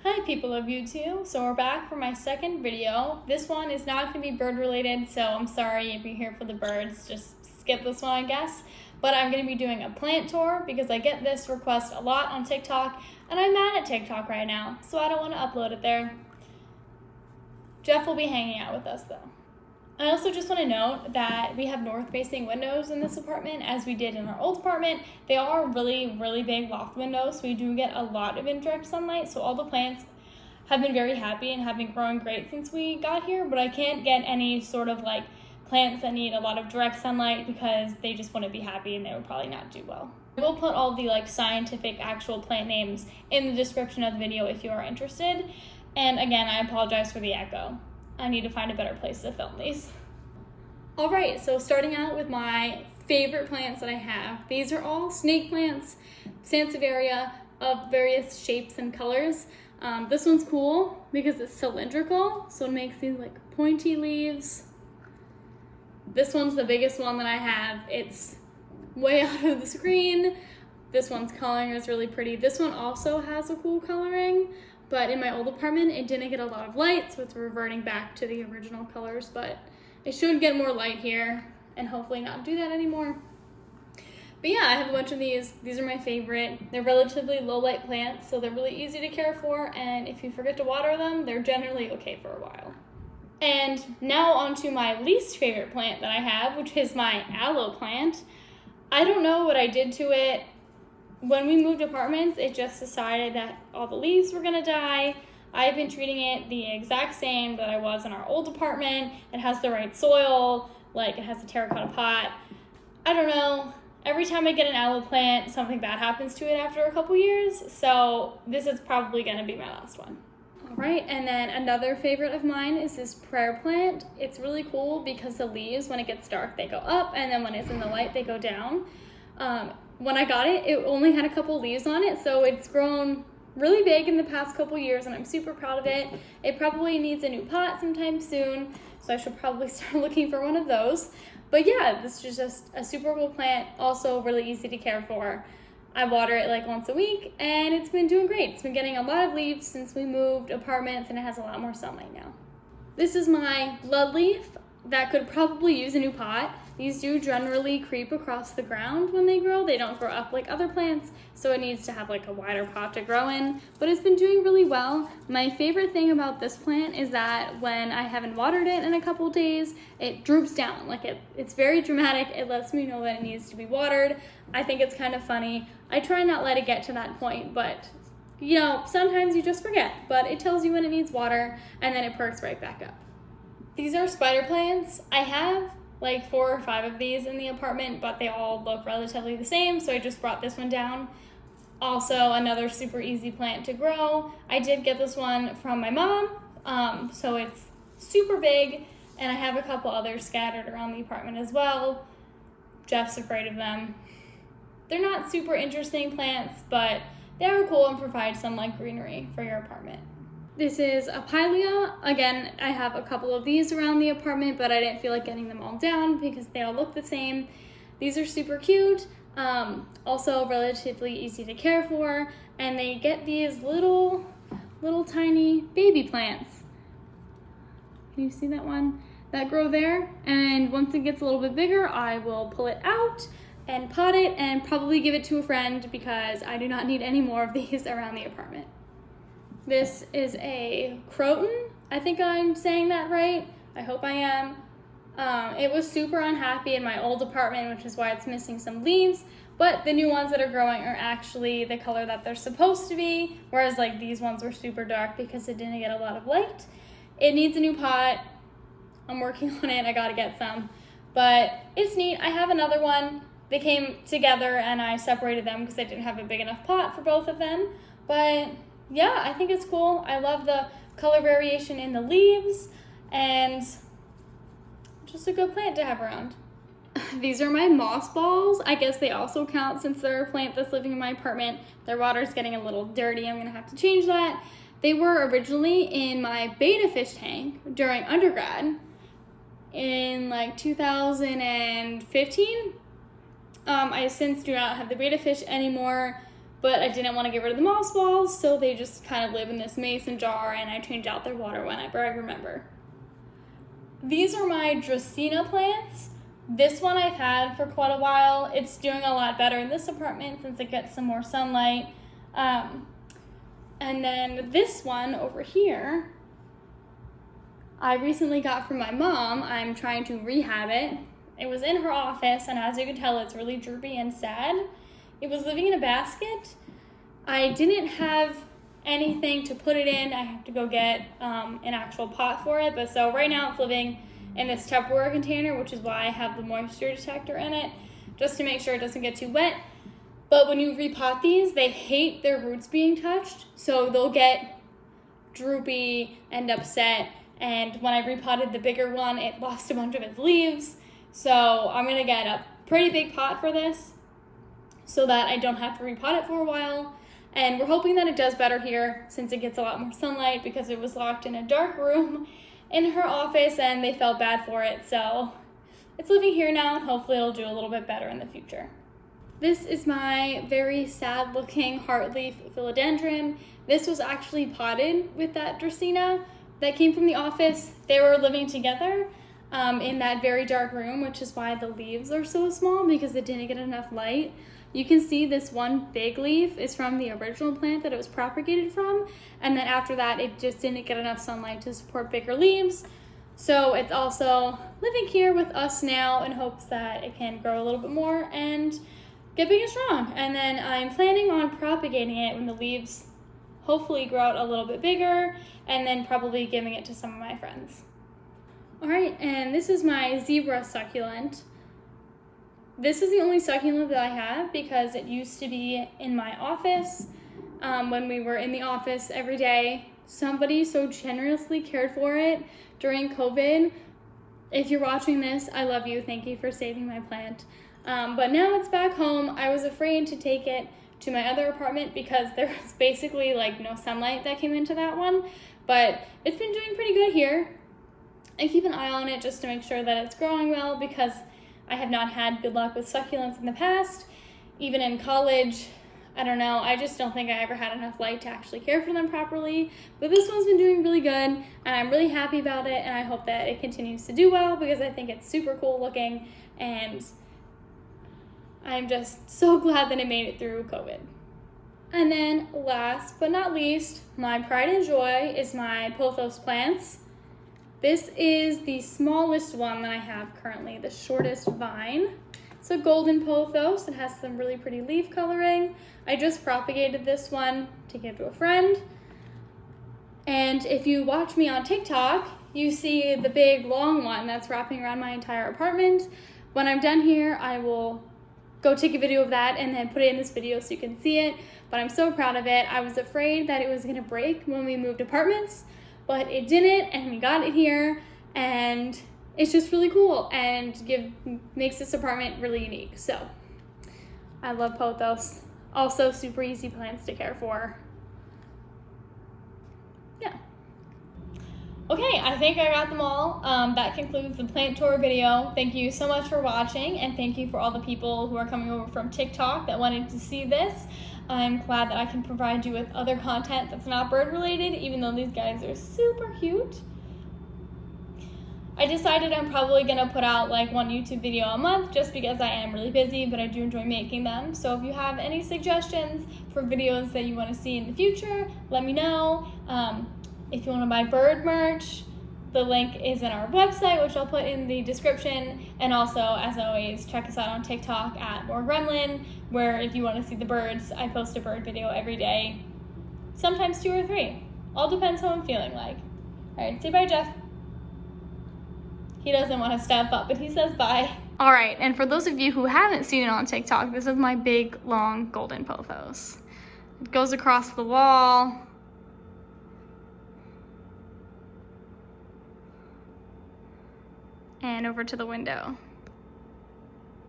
Hi people of YouTube, so we're back for my second video. This one is not going to be bird related, so I'm sorry if you're here for the birds, just skip this one I guess. But I'm going to be doing a plant tour because I get this request a lot on TikTok and I'm mad at TikTok right now, so I don't want to upload it there. Jeff will be hanging out with us though. I also just want to note that we have north-facing windows in this apartment as we did in our old apartment. They are really big loft windows, so we do get a lot of indirect sunlight, so all the plants have been very happy and have been growing great since we got here, but I can't get any sort of like plants that need a lot of direct sunlight because they just wouldn't be happy and they would probably not do well. I will put all the like scientific actual plant names in the description of the video if you are interested. And again, I apologize for the echo. I need to find a better place to film these. All right, so starting out with my favorite plants that I have. These are all snake plants, Sansevieria of various shapes and colors. This one's cool because it's cylindrical, so it makes these like pointy leaves. This one's the biggest one that I have. It's way out of the screen. This one's coloring is really pretty. This one also has a cool coloring, but in my old apartment, it didn't get a lot of light, so it's reverting back to the original colors, but it should get more light here and hopefully not do that anymore. But yeah, I have a bunch of these. These are my favorite. They're relatively low light plants, so they're really easy to care for, and if you forget to water them, they're generally okay for a while. And now onto my least favorite plant that I have, which is my aloe plant. I don't know what I did to it. When we moved apartments, it just decided that all the leaves were gonna die. I've been treating it the exact same that I was in our old apartment. It has the right soil, like it has a terracotta pot. I don't know. Every time I get an aloe plant, something bad happens to it after a couple years. So this is probably gonna be my last one. All right, and then another favorite of mine is this prayer plant. It's really cool because the leaves, when it gets dark, they go up, and then when it's in the light, they go down. When I got it, it only had a couple leaves on it, so it's grown really big in the past couple years, and I'm super proud of it. It probably needs a new pot sometime soon, so I should probably start looking for one of those. But yeah, this is just a super cool plant, also really easy to care for. I water it like once a week, and it's been doing great. It's been getting a lot of leaves since we moved apartments, and it has a lot more sunlight now. This is my bloodleaf that could probably use a new pot. These do generally creep across the ground when they grow. They don't grow up like other plants, so it needs to have like a wider pot to grow in, but it's been doing really well. My favorite thing about this plant is that when I haven't watered it in a couple days, it droops down. Like it's very dramatic. It lets me know that it needs to be watered. I think it's kind of funny. I try not let it get to that point, but you know, sometimes you just forget, but it tells you when it needs water and then it perks right back up. These are spider plants. I have like 4 or 5 of these in the apartment, but they all look relatively the same, so I just brought this one down. Also, another super easy plant to grow. I did get this one from my mom, so it's super big, and I have a couple others scattered around the apartment as well. Jeff's afraid of them. They're not super interesting plants, but they are cool and provide some like greenery for your apartment. This is a Pilea. Again, I have a couple of these around the apartment, but I didn't feel like getting them all down because they all look the same. These are super cute, also relatively easy to care for, and they get these little tiny baby plants. Can you see that one? That grow there, and once it gets a little bit bigger, I will pull it out and pot it and probably give it to a friend because I do not need any more of these around the apartment. This is a Croton. I think I'm saying that right. I hope I am. It was super unhappy in my old apartment, which is why it's missing some leaves, but the new ones that are growing are actually the color that they're supposed to be, whereas like these ones were super dark because it didn't get a lot of light. It needs a new pot. I'm working on it. I gotta get some, but it's neat. I have another one. They came together and I separated them because I didn't have a big enough pot for both of them, but yeah, I think it's cool. I love the color variation in the leaves and just a good plant to have around. These are my moss balls. I guess they also count since they're a plant that's living in my apartment. Their water's getting a little dirty. I'm gonna have to change that. They were originally in my betta fish tank during undergrad in like 2015. I since do not have the betta fish anymore, but I didn't want to get rid of the moss balls, so they just kind of live in this mason jar, and I change out their water whenever I remember. These are my Dracaena plants. This one I've had for quite a while. It's doing a lot better in this apartment since it gets some more sunlight. And then this one over here, I recently got from my mom. I'm trying to rehab it. It was in her office, and as you can tell, it's really droopy and sad. It was living in a basket. I didn't have anything to put it in. I have to go get an actual pot for it. But so right now it's living in this Tupperware container, which is why I have the moisture detector in it, just to make sure it doesn't get too wet. But when you repot these, they hate their roots being touched, so they'll get droopy and upset. And when I repotted the bigger one, it lost a bunch of its leaves. So I'm gonna get a pretty big pot for this so that I don't have to repot it for a while. And we're hoping that it does better here since it gets a lot more sunlight, because it was locked in a dark room in her office and they felt bad for it. So it's living here now, and hopefully it'll do a little bit better in the future. This is my very sad looking heartleaf philodendron. This was actually potted with that Dracaena that came from the office. They were living together in that very dark room, which is why the leaves are so small, because it didn't get enough light. You can see this one big leaf is from the original plant that it was propagated from, and then after that it just didn't get enough sunlight to support bigger leaves. So it's also living here with us now in hopes that it can grow a little bit more and get big and strong. And then I'm planning on propagating it when the leaves hopefully grow out a little bit bigger, and then probably giving it to some of my friends. All right, and this is my zebra succulent. This is the only succulent that I have because it used to be in my office. When we were in the office every day, somebody so generously cared for it during COVID. If you're watching this, I love you. Thank you for saving my plant. But now it's back home. I was afraid to take it to my other apartment because there was basically like no sunlight that came into that one. But it's been doing pretty good here. I keep an eye on it just to make sure that it's growing well, because I have not had good luck with succulents in the past. Even in college, I don't know, I just don't think I ever had enough light to actually care for them properly. But this one's been doing really good, and I'm really happy about it, and I hope that it continues to do well, because I think it's super cool looking, and I'm just so glad that it made it through COVID. And then last but not least, my pride and joy is my pothos plants. This is the smallest one that I have currently, the shortest vine. It's a golden pothos. It has some really pretty leaf coloring. I just propagated this one to give to a friend. And if you watch me on TikTok, you see the big long one that's wrapping around my entire apartment. When I'm done here, I will go take a video of that and then put it in this video so you can see it. But I'm so proud of it. I was afraid that it was gonna break when we moved apartments, but it didn't, and we got it here, and it's just really cool and makes this apartment really unique. So I love pothos. Also super easy plants to care for. Yeah. Okay, I think I got them all. That concludes the plant tour video. Thank you so much for watching, and thank you for all the people who are coming over from TikTok that wanted to see this. I'm glad that I can provide you with other content that's not bird related, even though these guys are super cute. I decided I'm probably gonna put out like one YouTube video a month just because I am really busy, but I do enjoy making them. So if you have any suggestions for videos that you want to see in the future, let me know. If you want to buy bird merch, the link is in our website, which I'll put in the description. And also, as always, check us out on TikTok at @moregremlin, where if you want to see the birds, I post a bird video every day, sometimes 2 or 3. All depends how I'm feeling like. All right, say bye, Jeff. He doesn't want to step up, but he says bye. All right, and for those of you who haven't seen it on TikTok, this is my big, long golden pothos. It goes across the wall. And over to the window.